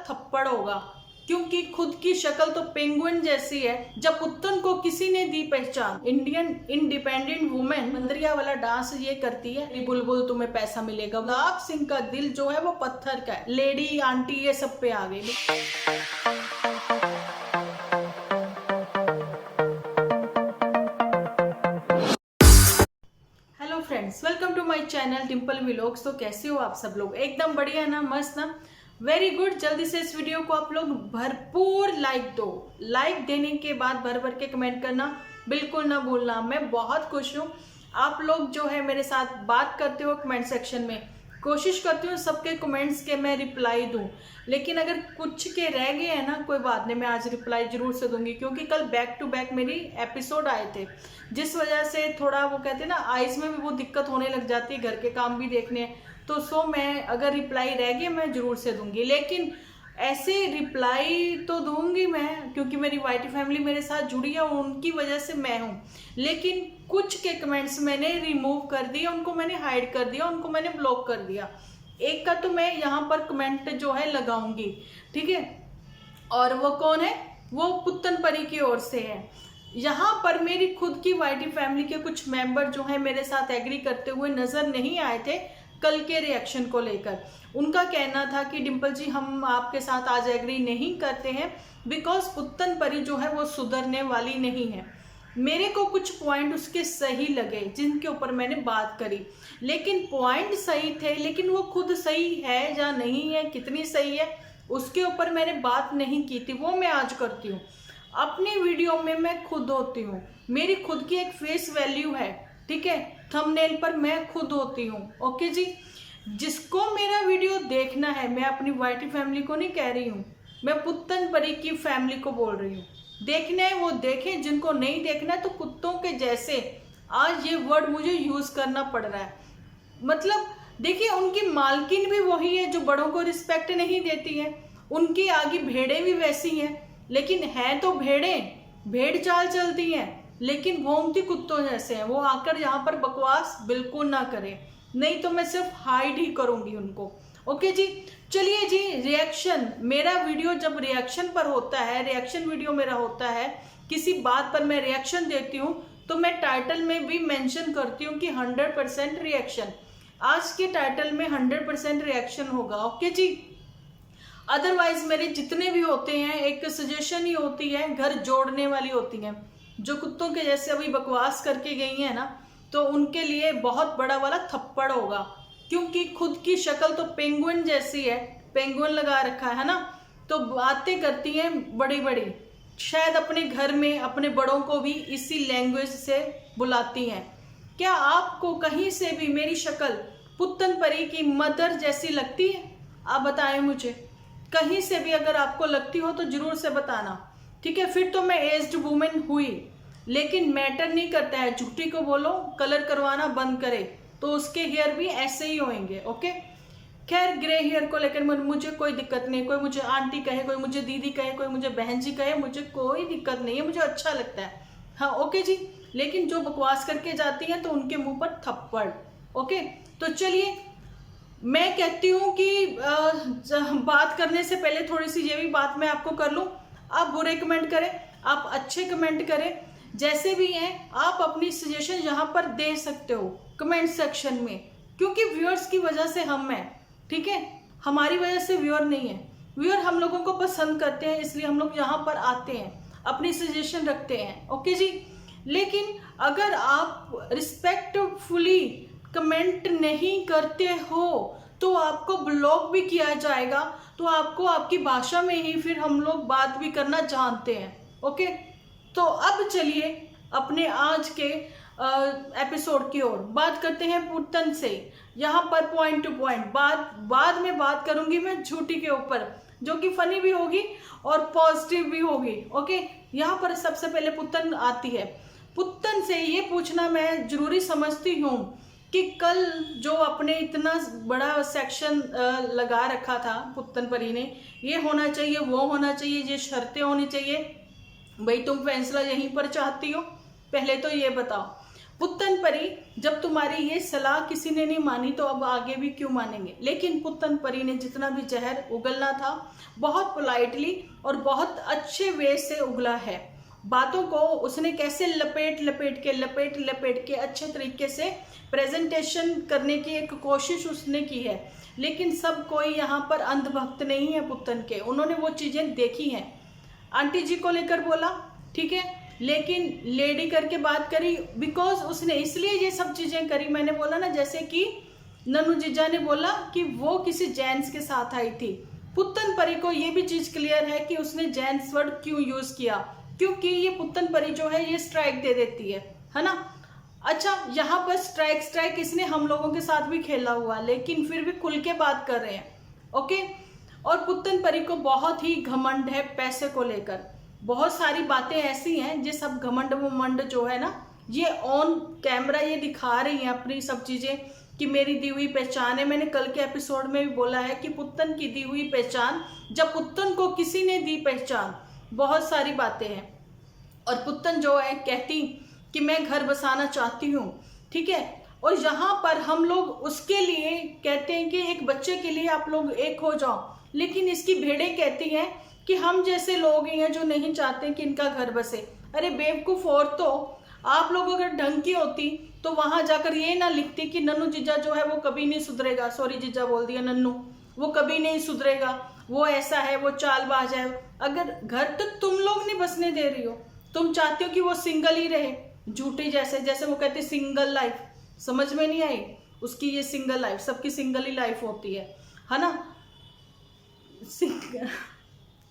थप्पड़ होगा, क्योंकि खुद की शक्ल तो पेंगुइन जैसी है। जब पुत्तन को किसी ने दी पहचान, इंडियन इंडिपेंडेंट वुमेन मंदरिया वाला डांस ये करती है, बुलबुल तुम्हें पैसा मिलेगा। गुलाब सिंह का दिल जो है वो पत्थर का है। लेडी आंटी ये सब पे आ गई। Hello friends, welcome to my channel Dimple vlogs. तो कैसे हो आप सब लोग? एकदम बढ़िया ना, मस्त ना, वेरी गुड। जल्दी से इस वीडियो को आप लोग भरपूर लाइक दो। लाइक देने के बाद भर भर के कमेंट करना बिल्कुल ना भूलना। मैं बहुत खुश हूँ, आप लोग जो है मेरे साथ बात करते हो कमेंट सेक्शन में। कोशिश करती हूँ सबके कमेंट्स के मैं रिप्लाई दूँ, लेकिन अगर कुछ के रह गए हैं ना, कोई बात नहीं, मैं आज रिप्लाई जरूर से दूंगी, क्योंकि कल बैक टू बैक मेरी एपिसोड आए थे, जिस वजह से थोड़ा वो कहते हैं ना, आइज में भी वो दिक्कत होने लग जाती है, घर के काम भी देखने हैं। तो सो मैं अगर रिप्लाई रह गए मैं जरूर से दूंगी, लेकिन ऐसे रिप्लाई तो दूंगी मैं, क्योंकि मेरी वाईटी फैमिली मेरे साथ जुड़ी है, उनकी वजह से मैं हूँ। लेकिन कुछ के कमेंट्स मैंने रिमूव कर दिए, उनको मैंने हाइड कर दिया, उनको मैंने ब्लॉक कर दिया। एक का तो मैं यहाँ पर कमेंट जो है लगाऊंगी, ठीक है। और वो कौन है? वो पुत्तन परी की ओर से है। यहाँ पर मेरी खुद की वाईटी फैमिली के कुछ मेंबर जो है मेरे साथ एग्री करते हुए नजर नहीं आए थे कल के रिएक्शन को लेकर। उनका कहना था कि डिम्पल जी, हम आपके साथ आज एग्री नहीं करते हैं, बिकॉज पुत्तन परी जो है वो सुधरने वाली नहीं है। मेरे को कुछ पॉइंट उसके सही लगे जिनके ऊपर मैंने बात करी, लेकिन पॉइंट सही थे, लेकिन वो खुद सही है या नहीं है, कितनी सही है, उसके ऊपर मैंने बात नहीं की थी। वो मैं आज करती हूँ। अपनी वीडियो में मैं खुद होती हूँ, मेरी खुद की एक फेस वैल्यू है, ठीक है। थंबनेल पर मैं खुद होती हूँ, ओके जी। जिसको मेरा वीडियो देखना है, मैं अपनी वाईटी फैमिली को नहीं कह रही हूँ, मैं पुत्तन परी की फैमिली को बोल रही हूँ। देखना है वो देखें, जिनको नहीं देखना है तो कुत्तों के जैसे, आज ये वर्ड मुझे यूज करना पड़ रहा है, मतलब देखिए, उनकी मालकिन भी वही है जो बड़ों को रिस्पेक्ट नहीं देती है। उनकी आगे भेड़ें भी वैसी हैं, लेकिन हैं तो भेड़ें, भेड़ चाल चलती हैं, लेकिन भौंकती कुत्तों जैसे हैं। वो आकर यहाँ पर बकवास बिल्कुल ना करें, नहीं तो मैं सिर्फ हाइड ही करूंगी उनको, ओके जी। चलिए जी, रिएक्शन, मेरा वीडियो जब रिएक्शन पर होता है, रिएक्शन वीडियो मेरा होता है, किसी बात पर मैं रिएक्शन देती हूँ, तो मैं टाइटल में भी मेंशन करती हूँ कि 100% रिएक्शन। आज के टाइटल में 100% रिएक्शन होगा, ओके जी। अदरवाइज मेरे जितने भी होते हैं एक सजेशन ही होती है, घर जोड़ने वाली होती हैं। जो कुत्तों के जैसे अभी बकवास करके गई हैं ना, तो उनके लिए बहुत बड़ा वाला थप्पड़ होगा, क्योंकि खुद की शक्ल तो पेंगुइन जैसी है, पेंगुइन लगा रखा है ना, तो बातें करती हैं बड़ी बड़ी। शायद अपने घर में अपने बड़ों को भी इसी लैंग्वेज से बुलाती हैं। क्या आपको कहीं से भी मेरी शक्ल पुत्तन परी की मदर जैसी लगती है? आप बताएं मुझे, कहीं से भी अगर आपको लगती हो तो जरूर से बताना, ठीक है। फिर तो मैं एज्ड वुमेन हुई, लेकिन मैटर नहीं करता है, झूठी को बोलो कलर करवाना बंद करे तो उसके हेयर भी ऐसे ही होंगे, ओके। खैर, ग्रे हेयर को लेकर मुझे कोई दिक्कत नहीं, कोई मुझे आंटी कहे, कोई मुझे दीदी कहे, कोई मुझे बहन जी कहे, मुझे कोई दिक्कत नहीं है, मुझे अच्छा लगता है, हाँ, ओके जी। लेकिन जो बकवास करके जाती हैं तो उनके मुंह पर थप्पड़, ओके। तो चलिए, मैं कहती हूँ कि बात करने से पहले थोड़ी सी ये भी बात मैं आपको कर लूँ। आप बुरे कमेंट करें, आप अच्छे कमेंट करें, जैसे भी हैं, आप अपनी सजेशन यहाँ पर दे सकते हो कमेंट सेक्शन में, क्योंकि व्यूअर्स की वजह से हम हैं, ठीक है। हमारी वजह से व्यूअर नहीं है, व्यूअर हम लोगों को पसंद करते हैं, इसलिए हम लोग यहाँ पर आते हैं, अपनी सजेशन रखते हैं, ओके जी। लेकिन अगर आप रिस्पेक्टफुली कमेंट नहीं करते हो तो आपको ब्लॉक भी किया जाएगा, तो आपको आपकी भाषा में ही फिर हम लोग बात भी करना जानते हैं, ओके। तो अब चलिए अपने आज के एपिसोड की ओर बात करते हैं पुत्तन से। यहाँ पर पॉइंट टू पॉइंट बाद में बात करूंगी मैं झूठी के ऊपर, जो कि फनी भी होगी और पॉजिटिव भी होगी, ओके। यहाँ पर सबसे पहले पुत्तन आती है। पुत्तन से ये पूछना मैं जरूरी समझती हूँ कि कल जो अपने इतना बड़ा सेक्शन लगा रखा था पुत्तन परी ने, ये होना चाहिए, वो होना चाहिए, ये शर्तें होनी चाहिए, भाई तुम फैसला यहीं पर चाहती हो? पहले तो ये बताओ। पुत्तन परी, जब तुम्हारी ये सलाह किसी ने नहीं मानी तो अब आगे भी क्यों मानेंगे। लेकिन पुत्तन परी ने जितना भी जहर उगलना था बहुत पोलाइटली और बहुत अच्छे वे से उगला है। बातों को उसने कैसे लपेट लपेट के अच्छे तरीके से प्रेजेंटेशन करने की एक कोशिश उसने की है। लेकिन सब कोई यहाँ पर अंधभक्त नहीं है पुत्तन के, उन्होंने वो चीज़ें देखी हैं। आंटी जी को लेकर बोला, ठीक है, लेकिन लेडी करके बात करी, बिकॉज उसने इसलिए ये सब चीज़ें करी। मैंने बोला ना, जैसे कि नन्नू जीजा ने बोला कि वो किसी जेंट्स के साथ आई थी। पुत्तन परी को ये भी चीज़ क्लियर है कि उसने जेंट्स वर्ड क्यों यूज़ किया, क्योंकि ये पुत्तन परी जो है ये स्ट्राइक दे देती है ना। अच्छा, यहाँ पर स्ट्राइक इसने हम लोगों के साथ भी खेला हुआ, लेकिन फिर भी खुल के बात कर रहे हैं, ओके। और पुत्तन परी को बहुत ही घमंड है पैसे को लेकर। बहुत सारी बातें ऐसी हैं जो सब घमंड वमंड जो है ना, ये ऑन कैमरा ये दिखा रही हैं अपनी सब चीज़ें कि मेरी दी हुई पहचान है। मैंने कल के एपिसोड में भी बोला है कि पुत्तन की दी हुई पहचान, जब पुत्तन को किसी ने दी पहचान, बहुत सारी बातें हैं। और पुत्तन जो है कहती कि मैं घर बसाना चाहती हूँ, ठीक है। और यहाँ पर हम लोग उसके लिए कहते हैं कि एक बच्चे के लिए आप लोग एक हो जाओ, लेकिन इसकी भेड़ें कहती हैं कि हम जैसे लोग हैं जो नहीं चाहते कि इनका घर बसे। अरे बेवकूफ़, और तो आप लोग अगर ढंग की होती तो वहां जाकर ये ना लिखती कि नन्नू जीजा जो है वो कभी नहीं सुधरेगा, सॉरी जीजा बोल दिया, नन्नू, वो कभी नहीं सुधरेगा, वो ऐसा है, वो चालबाज है। अगर घर तो तुम लोग नहीं बसने दे रही हो, तुम चाहते हो कि वो सिंगल ही रहे, झूठी जैसे वो कहते सिंगल लाइफ, समझ में नहीं आई उसकी ये सिंगल लाइफ, सबकी सिंगल ही लाइफ होती है ना।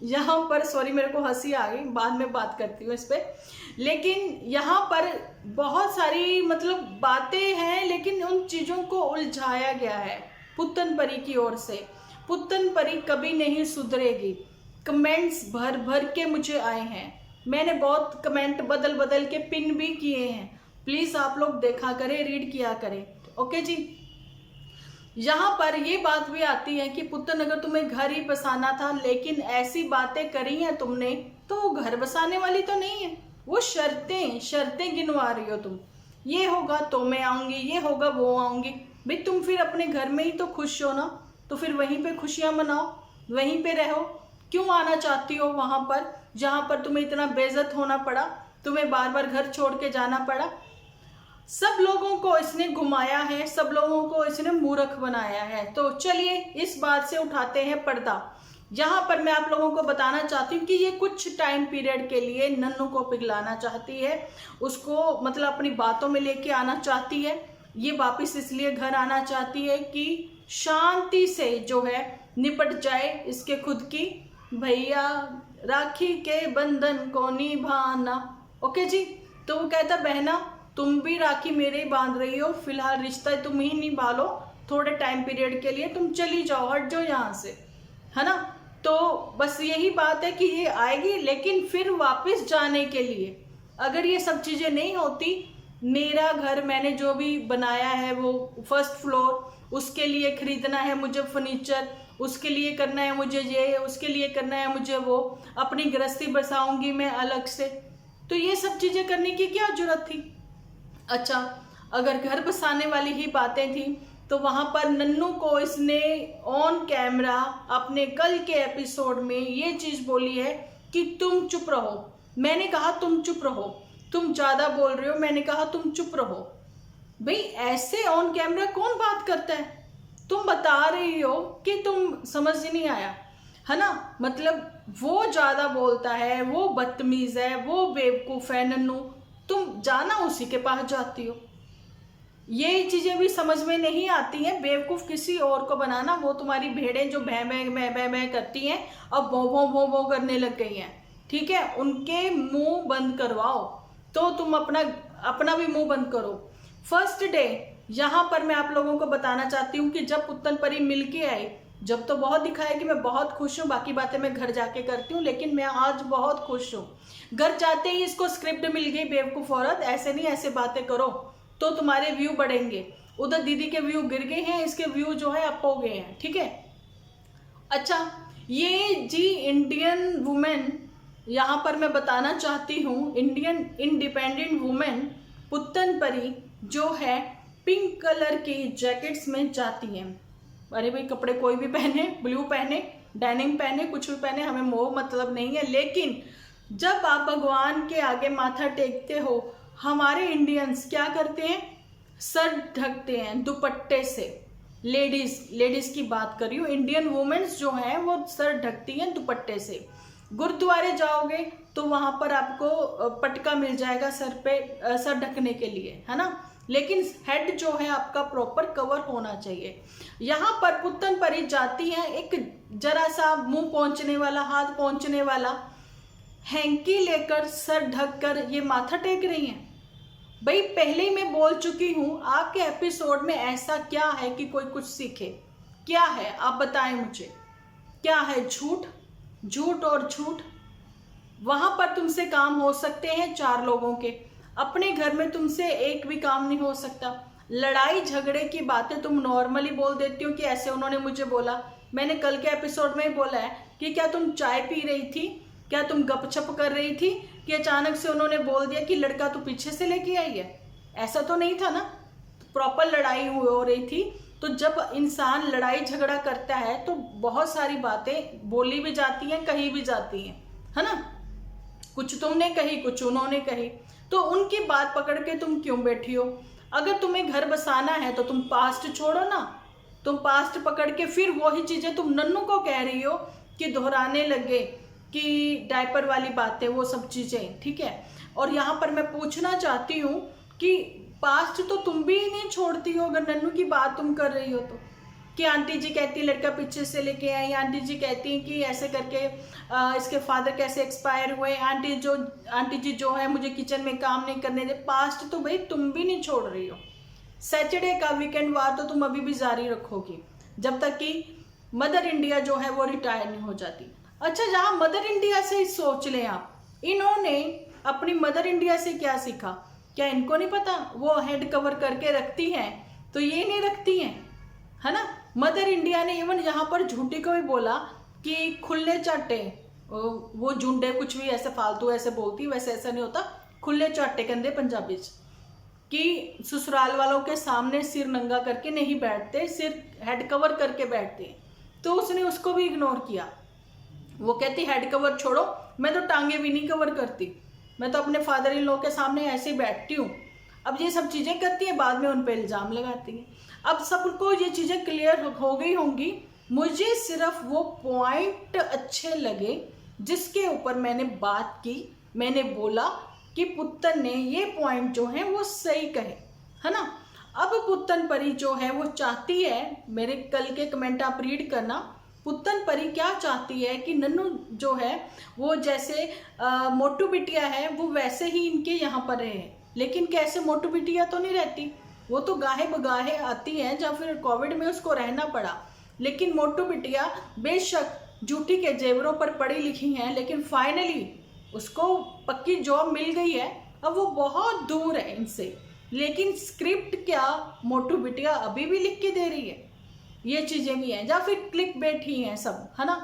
यहाँ पर सॉरी मेरे को हंसी आ गई, बाद में बात करती हूँ इस पर। लेकिन यहाँ पर बहुत सारी मतलब बातें हैं, लेकिन उन चीज़ों को उलझाया गया है पुत्तन परी की ओर से। पुत्तन परी कभी नहीं सुधरेगी। कमेंट्स भर भर के मुझे आए हैं, मैंने बहुत कमेंट बदल के पिन भी किए हैं। प्लीज़ आप लोग देखा करें, रीड किया करें, ओके जी। यहाँ पर ये बात भी आती है कि पुत्तन, अगर तुम्हें घर ही बसाना था, लेकिन ऐसी बातें करी हैं तुमने, तो वो घर बसाने वाली तो नहीं है, वो शर्तें गिनवा रही हो तुम। ये होगा तो मैं आऊँगी, ये होगा वो आऊँगी। भाई तुम फिर अपने घर में ही तो खुश हो ना, तो फिर वहीं पे खुशियाँ मनाओ, वहीं पे रहो। क्यों आना चाहती हो वहाँ पर जहाँ पर तुम्हें इतना बेइज्जत होना पड़ा, तुम्हें बार बार घर छोड़ के जाना पड़ा। सब लोगों को इसने घुमाया है, सब लोगों को इसने मूर्ख बनाया है। तो चलिए इस बात से उठाते हैं पर्दा। यहाँ पर मैं आप लोगों को बताना चाहती हूँ कि ये कुछ टाइम पीरियड के लिए नन्नू को पिघलाना चाहती है, उसको मतलब अपनी बातों में लेके आना चाहती है। ये वापस इसलिए घर आना चाहती है कि शांति से जो है निपट जाए इसके खुद की, भैया राखी के बंधन को निभाना, ओके जी। तो वो कहता, बहना तुम भी राखी मेरे ही बांध रही हो, फिलहाल रिश्ता तुम ही निभा लो, थोड़े टाइम पीरियड के लिए तुम चली जाओ, हट जाओ यहाँ से, है ना। तो बस यही बात है कि ये आएगी, लेकिन फिर वापस जाने के लिए अगर ये सब चीज़ें नहीं होती, मेरा घर मैंने जो भी बनाया है वो फर्स्ट फ्लोर, उसके लिए खरीदना है मुझे फर्नीचर, उसके लिए करना है मुझे ये, उसके लिए करना है मुझे वो, अपनी गृहस्थी बसाऊंगी मैं अलग से, तो ये सब चीज़ें करने की क्या जरूरत थी। अच्छा, अगर घर बसाने वाली ही बातें थी तो वहाँ पर नन्नू को इसने ऑन कैमरा अपने कल के एपिसोड में ये चीज़ बोली है कि तुम चुप रहो। मैंने कहा तुम चुप रहो, तुम ज़्यादा बोल रहे हो, मैंने कहा तुम चुप रहो। भाई ऐसे ऑन कैमरा कौन बात करता है। तुम बता रही हो कि तुम समझ ही नहीं आया, है ना। मतलब वो ज़्यादा बोलता है, वो बदतमीज़ है, वो बेवकूफ़ है नन्नू, तुम जाना उसी के पास जाती हो। ये चीज़ें भी समझ में नहीं आती हैं। बेवकूफ़ किसी और को बनाना, वो तुम्हारी भेड़ें जो भैं मैं करती हैं अब वो करने लग गई हैं, ठीक है, उनके मुंह बंद करवाओ, तो तुम अपना भी मुंह बंद करो। फर्स्ट डे यहाँ पर मैं आप लोगों को बताना चाहती हूँ कि जब पुत्तन परी मिल के आई, जब तो बहुत दिखाया कि मैं बहुत खुश हूँ, बाकी बातें मैं घर जाके करती हूँ, लेकिन मैं आज बहुत खुश हूँ। घर जाते ही इसको स्क्रिप्ट मिल गई, बेवकूफ़ औरत, ऐसे नहीं, ऐसे बातें करो तो तुम्हारे व्यू बढ़ेंगे। उधर दीदी के व्यू गिर गए हैं, इसके व्यू जो है अप हो गए हैं, ठीक है। अच्छा, ये जी इंडियन वुमेन, यहाँ पर मैं बताना चाहती हूँ, इंडियन इंडिपेंडेंट वुमेन पुत्तन परी जो है पिंक कलर की जैकेट्स में जाती हैं। अरे भाई कपड़े कोई भी पहने, ब्लू पहने, डेनिम पहने, कुछ भी पहने, हमें मोह मतलब नहीं है। लेकिन जब आप भगवान के आगे माथा टेकते हो, हमारे इंडियंस क्या करते हैं, सर ढकते हैं दुपट्टे से। लेडीज की बात कर रही हूँ, इंडियन वुमेन्स जो हैं वो सर ढकती हैं दुपट्टे से। गुरुद्वारे जाओगे तो वहां पर आपको पटका मिल जाएगा सर पे, सर ढकने के लिए, है ना। लेकिन हेड जो है आपका प्रॉपर कवर होना चाहिए। यहाँ पर पुत्तन परी जाती है एक जरा सा मुंह पहुंचने वाला, हाथ पहुंचने वाला हैंकी लेकर, सर ढक कर ये माथा टेक रही हैं। भाई पहले ही मैं बोल चुकी हूं, आपके एपिसोड में ऐसा क्या है कि कोई कुछ सीखे? क्या है आप बताएं मुझे, क्या है? झूठ, झूठ और झूठ। वहां पर तुमसे काम हो सकते हैं 4 लोगों के, अपने घर में तुमसे एक भी काम नहीं हो सकता। लड़ाई झगड़े की बातें तुम नॉर्मली बोल देती हो कि ऐसे उन्होंने मुझे बोला। मैंने कल के एपिसोड में ही बोला है कि क्या तुम चाय पी रही थी, क्या तुम गपशप कर रही थी कि अचानक से उन्होंने बोल दिया कि लड़का तो पीछे से लेके आई है? ऐसा तो नहीं था ना, प्रॉपर लड़ाई हो रही थी। तो जब इंसान लड़ाई झगड़ा करता है तो बहुत सारी बातें बोली भी जाती हैं, कही भी जाती हैं, है ना। कुछ तुमने कही, कुछ उन्होंने कही, तो उनकी बात पकड़ के तुम क्यों बैठी हो? अगर तुम्हें घर बसाना है तो तुम पास्ट छोड़ो ना। तुम पास्ट पकड़ के फिर वही चीजें तुम नन्नू को कह रही हो कि दोहराने लगे कि डायपर वाली बातें, वो सब चीजें, ठीक है। और यहाँ पर मैं पूछना चाहती हूँ कि पास्ट तो तुम भी नहीं छोड़ती हो अगर नन्नू की बात तुम कर रही हो तो। कि आंटी जी कहती है लड़का पीछे से लेके आई, आंटी जी कहती हैं कि ऐसे करके इसके फादर कैसे एक्सपायर हुए, आंटी जी जो है मुझे किचन में काम नहीं करने दे। पास्ट तो भाई तुम भी नहीं छोड़ रही हो। सैटरडे का वीकेंड वार तो तुम अभी भी जारी रखोगी जब तक कि मदर इंडिया जो है वो रिटायर नहीं हो जाती। अच्छा, जहां मदर इंडिया से ही सोच लें आप, इन्होंने अपनी मदर इंडिया से क्या सीखा? क्या इनको नहीं पता वो हेड कवर करके रखती हैं तो ये नहीं रखती हैं, है ना। मदर इंडिया ने इवन यहाँ पर झूठी को भी बोला कि खुले चाटे, वो झुंडे कुछ भी ऐसे फालतू ऐसे बोलती, वैसे ऐसा नहीं होता, खुले चाटे कहते पंजाबी च, कि ससुराल वालों के सामने सिर नंगा करके नहीं बैठते, सिर हेड कवर करके बैठते। तो उसने उसको भी इग्नोर किया। वो कहती हेड कवर छोड़ो, मैं तो टांगे भी नहीं कवर करती, मैं तो अपने फादर इन लॉ के सामने ऐसे ही बैठती हूँ। अब ये सब चीजें करती है, बाद में उन पर इल्जाम लगाती है। अब सबको ये चीजें क्लियर हो गई होंगी। मुझे सिर्फ वो पॉइंट अच्छे लगे जिसके ऊपर मैंने बात की। मैंने बोला कि पुत्तन ने ये पॉइंट जो है वो सही कहे, है ना। अब पुत्तन परी जो है वो चाहती है, मेरे कल के कमेंट आप रीड करना, पुत्तन परी क्या चाहती है कि नन्नू जो है वो जैसे मोटू बिटिया है वो वैसे ही इनके यहाँ पर रहे। लेकिन कैसे? मोटू बिटिया तो नहीं रहती, वो तो गाहे बगाहे आती है, या फिर कोविड में उसको रहना पड़ा। लेकिन मोटू बिटिया बेशक जूठी के जेवरों पर पढ़ी लिखी हैं, लेकिन फाइनली उसको पक्की जॉब मिल गई है। अब वो बहुत दूर है इनसे, लेकिन स्क्रिप्ट क्या मोटू बिटिया अभी भी लिख के दे रही है। ये चीजें भी हैं, या फिर क्लिक बैठ ही हैं सब, है ना।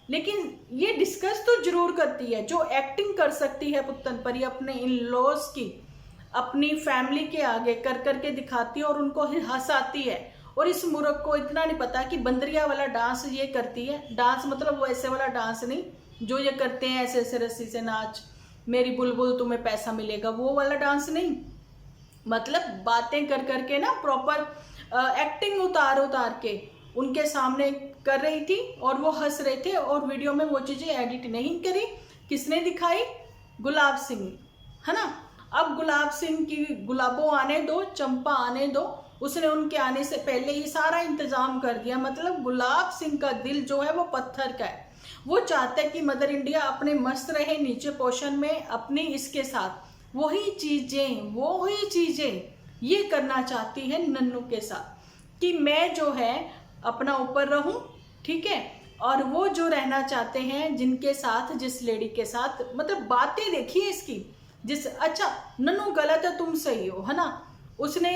लेकिन ये डिस्कस तो जरूर करती है। जो एक्टिंग कर सकती है पुत्तन परी अपने इन लॉज की, अपनी फैमिली के आगे कर करके दिखाती है और उनको हंसाती है। और इस मूर्ख को इतना नहीं पता कि बंदरिया वाला डांस ये करती है। डांस मतलब वो ऐसे वाला डांस नहीं जो ये करते हैं, ऐसे ऐसे रस्सी से नाच, मेरी बुलबुल तुम्हें पैसा मिलेगा, वो वाला डांस नहीं। मतलब बातें कर करके ना प्रॉपर एक्टिंग उतार के उनके सामने कर रही थी और वो हंस रहे थे। और वीडियो में वो चीजें एडिट नहीं करी, किसने दिखाई? गुलाब सिंह, है ना। अब गुलाब सिंह की गुलाबों आने दो, चंपा आने दो, उसने उनके आने से पहले ही सारा इंतजाम कर दिया। मतलब गुलाब सिंह का दिल जो है वो पत्थर का है। वो चाहता है कि मदर इंडिया अपने मस्त रहे नीचे पोर्शन में अपनी इसके साथ, वही चीजें ये करना चाहती है नन्नू के साथ कि मैं जो है अपना ऊपर रहूं, ठीक है। और वो जो रहना चाहते हैं जिनके साथ, जिस लेडी के साथ, मतलब बातें देखिए इसकी, अच्छा नन्नू गलत है तुम सही हो, है ना। उसने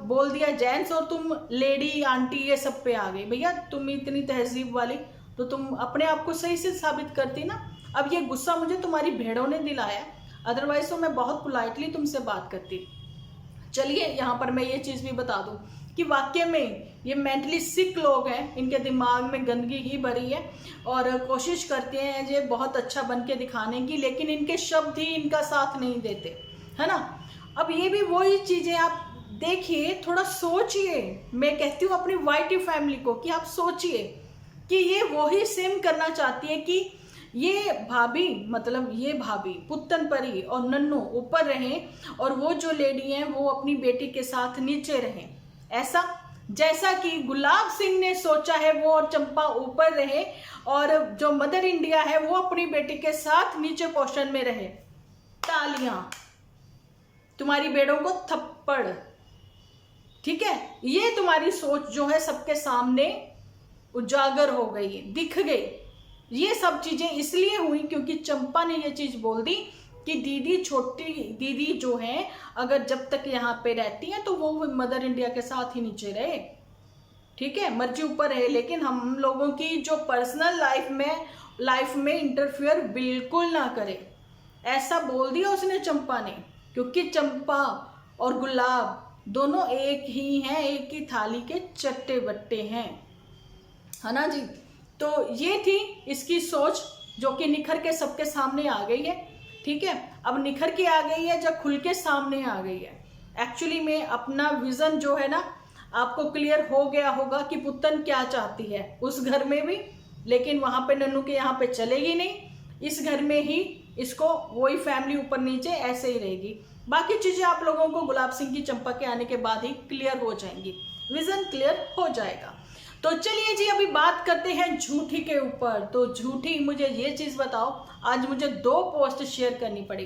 बोल दिया जेंट्स और तुम लेडी आंटी ये सब पे आ गई। भैया तुम इतनी तहजीब वाली तो तुम अपने आप को सही से साबित करती ना। अब ये गुस्सा मुझे तुम्हारी भेड़ों ने दिलाया, अदरवाइज तो मैं बहुत पोलाइटली तुमसे बात करती। चलिए यहाँ पर मैं ये चीज़ भी बता दूं कि वाकई में ये मेंटली सिक लोग हैं, इनके दिमाग में गंदगी ही भरी है और कोशिश करते हैं ये बहुत अच्छा बन के दिखाने की, लेकिन इनके शब्द ही इनका साथ नहीं देते, है ना। अब ये भी वही चीज़ें आप देखिए, थोड़ा सोचिए। मैं कहती हूँ अपनी वाईटी फैमिली को कि आप सोचिए कि ये वही सेम करना चाहती है कि ये भाभी, मतलब ये भाभी पुत्तन परी और नन्नू ऊपर रहें और वो जो लेडी हैं वो अपनी बेटी के साथ नीचे रहें, ऐसा जैसा कि गुलाब सिंह ने सोचा है वो और चंपा ऊपर रहे और जो मदर इंडिया है वो अपनी बेटी के साथ नीचे पोर्शन में रहे। तालियां तुम्हारी बेड़ों को थप्पड़, ठीक है। ये तुम्हारी सोच जो है सबके सामने उजागर हो गई, दिख गई। ये सब चीजें इसलिए हुई क्योंकि चंपा ने ये चीज बोल दी कि दीदी, छोटी दीदी जो है अगर जब तक यहाँ पे रहती है तो वो मदर इंडिया के साथ ही नीचे रहे, ठीक है, मर्जी ऊपर रहे, लेकिन हम लोगों की जो पर्सनल लाइफ में इंटरफियर बिल्कुल ना करे। ऐसा बोल दिया उसने चंपा ने, क्योंकि चंपा और गुलाब दोनों एक ही हैं, एक ही थाली के चट्टे बट्टे हैं, है ना जी। तो ये थी इसकी सोच जो कि निखर के सबके सामने आ गई है, ठीक है। अब निखर के आ गई है, जब खुल के सामने आ गई है। एक्चुअली में अपना विजन जो है ना आपको क्लियर हो गया होगा कि पुत्तन क्या चाहती है उस घर में भी, लेकिन वहां पे नन्नू के यहाँ पे चलेगी नहीं, इस घर में ही इसको वही फैमिली ऊपर नीचे ऐसे ही रहेगी। बाकी चीजें आप लोगों को गुलाब सिंह की चंपा के आने के बाद ही क्लियर हो जाएंगी, विजन क्लियर हो जाएगा। तो चलिए जी अभी बात करते हैं झूठी के ऊपर। तो झूठी, मुझे ये चीज बताओ, आज मुझे 2 पोस्ट शेयर करनी पड़ी।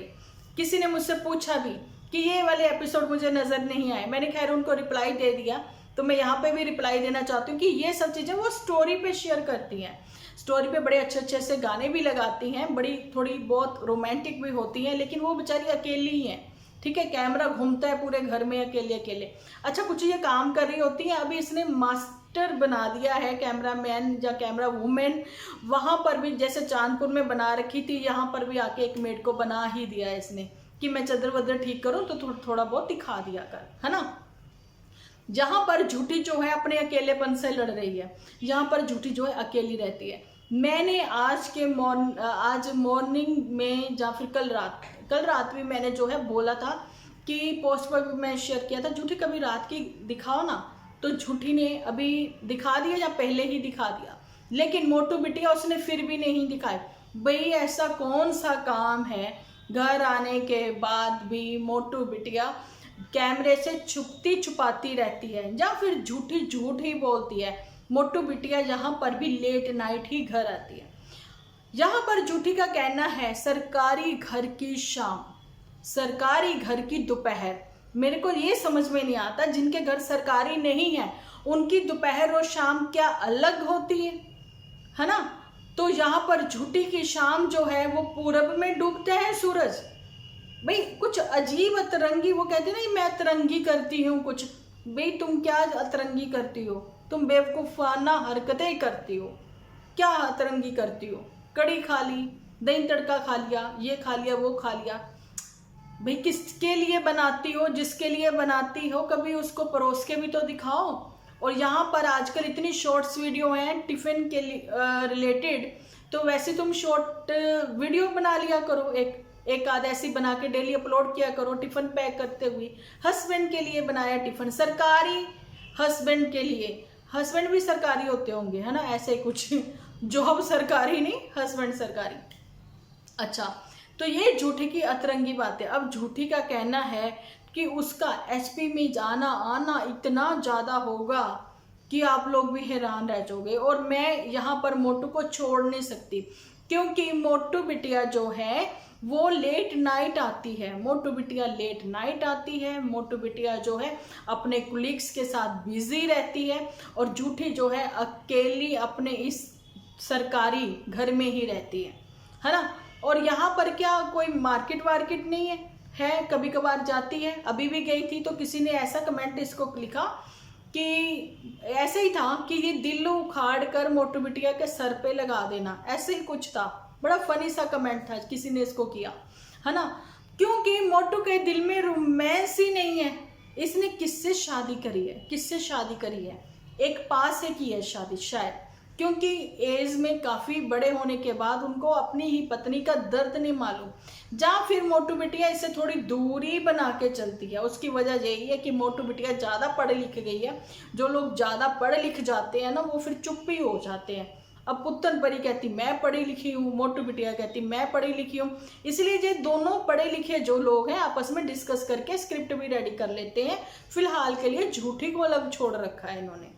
किसी ने मुझसे पूछा भी कि ये वाले एपिसोड मुझे नजर नहीं आए, मैंने खैर उनको रिप्लाई दे दिया, तो मैं यहाँ पे भी रिप्लाई देना चाहती हूँ कि ये सब चीजें वो स्टोरी पे शेयर करती हैं, स्टोरी पे बड़े अच्छे अच्छे से गाने भी लगाती हैं, बड़ी थोड़ी बहुत रोमांटिक भी होती हैं, लेकिन वो बेचारी अकेली ही है, ठीक है। कैमरा घूमता है पूरे घर में अकेले अकेले। अच्छा, कुछ ये काम कर रही होती है, अभी इसने मास्टर बना दिया है कैमरा मैन या कैमरा वुमेन, वहां पर भी जैसे चांदपुर में बना रखी थी, यहाँ पर भी आके एक मेड को बना ही दिया है इसने कि मैं चदर वदर ठीक करूं तो थोड़ा बहुत दिखा दिया कर, है ना। जहां पर झूठी जो है अपने अकेलेपन से लड़ रही है, यहाँ पर झूठी जो है अकेली रहती है। मैंने आज मॉर्निंग में या फिर कल रात भी मैंने जो है बोला था कि पोस्ट पर भी मैं शेयर किया था, झूठी कभी रात की दिखाओ ना, तो झूठी ने अभी दिखा दिया या पहले ही दिखा दिया, लेकिन मोटू बिटिया उसने फिर भी नहीं दिखाई। भाई ऐसा कौन सा काम है घर आने के बाद भी मोटू बिटिया कैमरे से छुपती छुपाती रहती है या फिर झूठी झूठ ही बोलती है। मोटू बिटिया यहाँ पर भी लेट नाइट ही घर आती है। यहाँ पर झूठी का कहना है सरकारी घर की शाम, सरकारी घर की दोपहर। मेरे को ये समझ में नहीं आता, जिनके घर सरकारी नहीं है उनकी दोपहर और शाम क्या अलग होती है ना। तो यहाँ पर झूठी की शाम जो है वो पूरब में डूबता है सूरज। भाई कुछ अजीब अतरंगी, वो कहते हैं ना मैं अतरंगी करती हूँ कुछ, भाई तुम क्या अतरंगी करती हो, तुम बेवकूफाना हरकतें करती हो, क्या अतरंगी करती हो, कड़ी खा ली, दही तड़का खा लिया, ये खा लिया, वो खा लिया। भाई किसके लिए बनाती हो, जिसके लिए बनाती हो कभी उसको परोस के भी तो दिखाओ। और यहाँ पर आजकल इतनी शॉर्ट्स वीडियो हैं टिफिन के रिलेटेड, तो वैसे तुम शॉर्ट वीडियो बना लिया करो, एक आध ऐसी बना के डेली अपलोड किया करो, टिफिन पैक करते हुए। हस्बैंड के लिए बनाया टिफिन, सरकारी हस्बैंड के लिए, हस्बैंड भी सरकारी होते होंगे, है ना, ऐसे कुछ जॉब सरकारी नहीं, हस्बैंड सरकारी। अच्छा, तो ये झूठी की अतरंगी बात है। अब झूठी का कहना है कि उसका एचपी में जाना आना इतना ज़्यादा होगा कि आप लोग भी हैरान रह जाओगे। और मैं यहाँ पर मोटू को छोड़ नहीं सकती, क्योंकि मोटू बिटिया जो है वो लेट नाइट आती है, मोटू बिटिया लेट नाइट आती है, मोटू बिटिया जो है अपने कुलीग्स के साथ बिजी रहती है, और झूठी जो है अकेली अपने इस सरकारी घर में ही रहती है ना। और यहाँ पर क्या कोई मार्केट वार्केट नहीं है, कभी कभार जाती है, अभी भी गई थी, तो किसी ने ऐसा कमेंट इसको लिखा कि ऐसे ही था कि ये दिल उखाड़ कर मोटू बिटिया के सर पे लगा देना, ऐसे ही कुछ था, बड़ा फनी सा कमेंट था किसी ने इसको किया, है ना। क्योंकि मोटू के दिल में रोमांस ही नहीं है, इसने किससे शादी करी है, किससे शादी करी है? एक पास से की है शादी शायद, क्योंकि एज में काफ़ी बड़े होने के बाद उनको अपनी ही पत्नी का दर्द नहीं मालूम। जहाँ फिर मोटू बिटिया इससे थोड़ी दूरी बना के चलती है। उसकी वजह यही है कि मोटू बिटिया ज़्यादा पढ़ लिख गई है। जो लोग ज़्यादा पढ़ लिख जाते हैं ना, वो फिर चुप ही हो जाते हैं। अब पुत्तन परी कहती मैं पढ़ी लिखी हूँ, मोटू बिटिया कहती मैं पढ़ी लिखी हूँ। इसलिए ये दोनों पढ़े लिखे जो लोग हैं आपस में डिस्कस करके स्क्रिप्ट भी रेडी कर लेते हैं। फिलहाल के लिए झूठी को अलग छोड़ रखा है इन्होंने।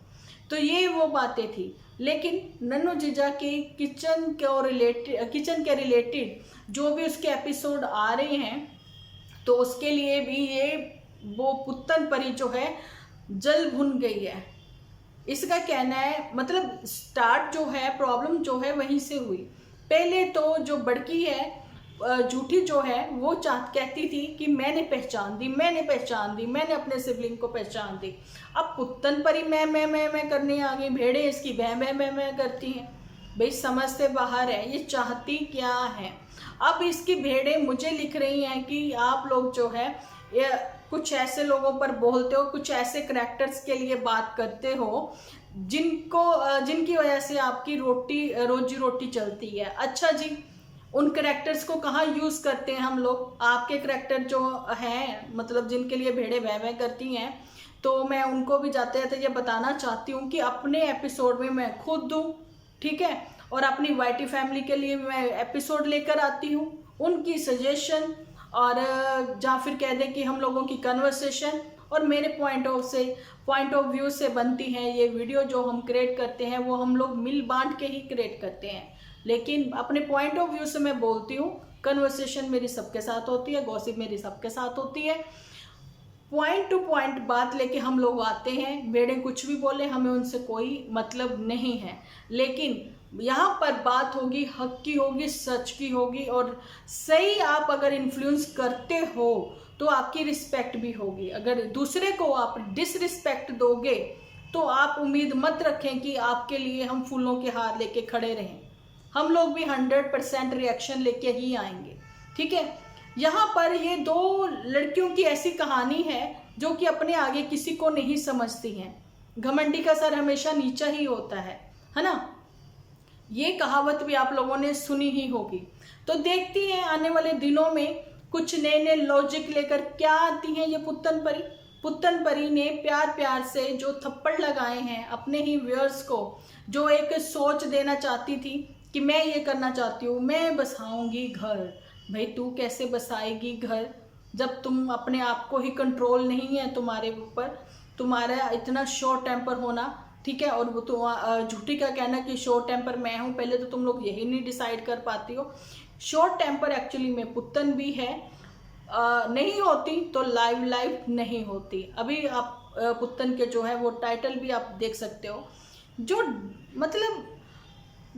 तो ये वो बातें थी। लेकिन नन्नू जीजा की किचन के रिलेटेड जो भी उसके एपिसोड आ रहे हैं, तो उसके लिए भी ये वो पुत्तन परी जो है जल भुन गई है, इसका कहना है। मतलब स्टार्ट जो है, प्रॉब्लम जो है वहीं से हुई। पहले तो जो बड़की है झूठी जो है वो कहती थी कि मैंने पहचान दी, मैंने अपने सिबलिंग को पहचान दी। अब पुत्तन परी मैं करने आ गई, भेड़े इसकी मैं करती हैं। भाई समझते बाहर है, ये चाहती क्या है? अब इसकी भेड़े मुझे लिख रही हैं कि आप लोग जो है ये कुछ ऐसे लोगों पर बोलते हो, कुछ ऐसे करैक्टर्स के लिए बात करते हो जिनकी वजह से आपकी रोजी रोटी चलती है। अच्छा जी, उन करैक्टर्स को कहाँ यूज़ करते हैं हम लोग? आपके करैक्टर जो हैं, मतलब जिनके लिए भेड़े वह करती हैं, तो मैं उनको भी जाते जाते ये बताना चाहती हूँ कि अपने एपिसोड में मैं खुद दूँ, ठीक है, और अपनी वाईटी फैमिली के लिए मैं एपिसोड लेकर आती हूँ, उनकी सजेशन, और जहाँ फिर कह दें कि हम लोगों की कन्वर्सेशन और मेरे पॉइंट ऑफ व्यू से बनती हैं ये वीडियो। जो हम क्रिएट करते हैं वो हम लोग मिल बांट के ही क्रिएट करते हैं, लेकिन अपने पॉइंट ऑफ व्यू से मैं बोलती हूँ। कन्वर्सेशन मेरी सबके साथ होती है, गॉसिप मेरी सबके साथ होती है, पॉइंट टू पॉइंट बात लेके हम लोग आते हैं। भेड़े कुछ भी बोले, हमें उनसे कोई मतलब नहीं है, लेकिन यहाँ पर बात होगी हक की, होगी सच की होगी, और सही आप अगर इन्फ्लुएंस करते हो तो आपकी रिस्पेक्ट भी होगी। अगर दूसरे को आप डिसरिस्पेक्ट दोगे तो आप उम्मीद मत रखें कि आपके लिए हम फूलों के हार लेके खड़े रहें। हम लोग भी 100% रिएक्शन लेके ही आएंगे, ठीक है। यहाँ पर ये दो लड़कियों की ऐसी कहानी है जो कि अपने आगे किसी को नहीं समझती हैं। घमंडी का सर हमेशा नीचा ही होता है ना। ये कहावत भी आप लोगों ने सुनी ही होगी। तो देखती हैं आने वाले दिनों में कुछ नए नए लॉजिक लेकर क्या आती हैं ये पुत्तन परी। पुत्तन परी ने प्यार प्यार से जो थप्पड़ लगाए हैं अपने ही व्यूअर्स को, जो एक सोच देना चाहती थी कि मैं ये करना चाहती हूँ, मैं बसाऊंगी घर। भाई तू कैसे बसाएगी घर जब तुम अपने आप को ही कंट्रोल नहीं है तुम्हारे ऊपर, तुम्हारा इतना शॉर्ट टेम्पर होना, ठीक है। और वो तो झूठी का कहना कि शॉर्ट टेम्पर मैं हूँ, पहले तो तुम लोग यही नहीं डिसाइड कर पाती हो। शॉर्ट टेम्पर एक्चुअली में पुत्तन भी है, नहीं होती तो लाइव नहीं होती। अभी आप पुत्तन के जो है वो टाइटल भी आप देख सकते हो। जो मतलब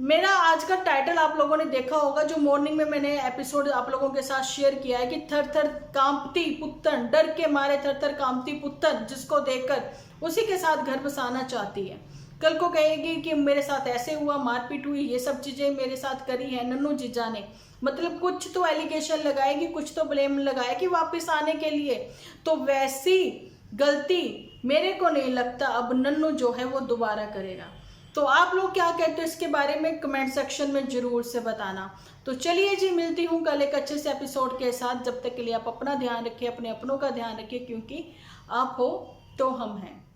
मेरा आज का टाइटल आप लोगों ने देखा होगा, जो मॉर्निंग में मैंने एपिसोड आप लोगों के साथ शेयर किया है कि थर थर कांपती पुत्तन, डर के मारे थर थर कांपती पुत्तन, जिसको देखकर उसी के साथ घर बसाना चाहती है। कल को कहेगी कि मेरे साथ ऐसे हुआ, मारपीट हुई, ये सब चीजें मेरे साथ करी है नन्नू जीजा ने। मतलब कुछ तो एलिगेशन लगाएगी, कुछ तो ब्लेम लगाएगी वापस आने के लिए। तो वैसी गलती मेरे को नहीं लगता अब नन्नू जो है वो दोबारा करेगा। तो आप लोग क्या कहते हो इसके बारे में कमेंट सेक्शन में जरूर से बताना। तो चलिए जी, मिलती हूँ कल एक अच्छे से एपिसोड के साथ। जब तक के लिए आप अपना ध्यान रखिए, अपने अपनों का ध्यान रखिए, क्योंकि आप हो तो हम हैं।